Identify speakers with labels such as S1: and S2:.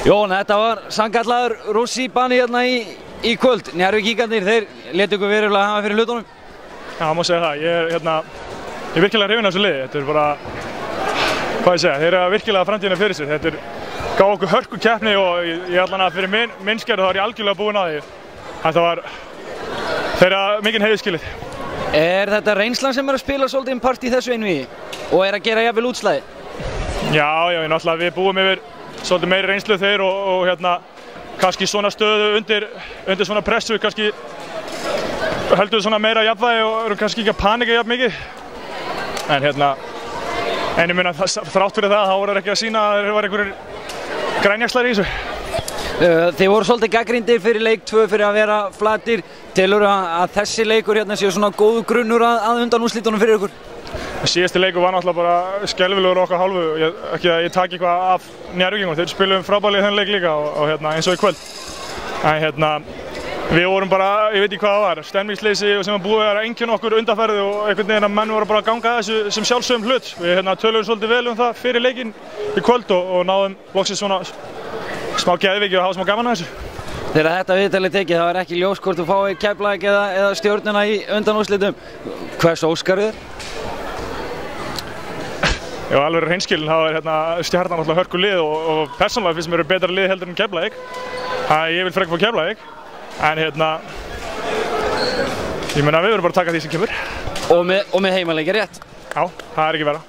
S1: Jón, þetta var sannkallaður rússíbani hérna í kvöld. Njarðvíkingarnir, þeir létu ykkur verulega hafa fyrir hlutunum.
S2: Já, það má segja það. Ég er virkilega hrifinn af þessu liði. Þetta er bara, hvað ég segja, þeir eru virkilega framtíðina fyrir sig. Þetta gaf okkur hörku keppni og ég allan að fyrir minn skerð þá er ég algjörlega búinn að því. Þetta var þeirra mikinn heiður skilið.
S1: Er þetta reynslan sem að spila svolítið part í þessu einvígi og að gera jafnvel útslagið?
S2: Já, náttúrulega við búum yfir svolítið meiri reynslu þeir og kannski svona stöðu undir svona pressu, kannski höldum við svona meira jafnvægi og erum kannski ekki að panika jafn mikið. En ég meina þrátt fyrir það, þá voru þeir ekki að sýna að þeir var einhverjir grænjaxlar í þessu.
S1: Þið voru svolítið gagnrýndir fyrir leik 2 fyrir að vera flatir. Telurðu að þessi leikur hérna séu svona góðu grunnur að undanúrslitunum fyrir ykkur?
S2: Síðasti leikur var náttúrulega bara skelfilegur okkar hálfu, ekki að ég taki eitthvað af Njarðvíkingum, þeir spilum frábærlega í þennan leik líka og eins og í kvöld. En við vorum bara, ég veit ekki hvað það var, stemningsleysi sem búið að einkenna okkur undanferði og einhvern veginn að menn voru bara að ganga þessu sem sjálfsögum hlut. Við töluðum svolítið vel um það fyrir leikinn í kvöld og náðum loksins svona smá geðveiki og hafa smá gaman að þessu.
S1: Þegar þetta viðtalið tekið, það var ekki ljós hvort þú fáið Keflavík eða Stjörnuna í undanúrslitum. Hvers óskarðu þér?
S2: Já, alveg hreinskilinn, það var Stjarnan náttúrulega hörku lið og persónulega finnst mér eru betra lið heldur en Keflavík. Ég vil frekar fá Keflavík, en ég meina við verðum bara að taka því sem kemur.
S1: Og með heimaleiki rétt?
S2: Já, það er ekki verra.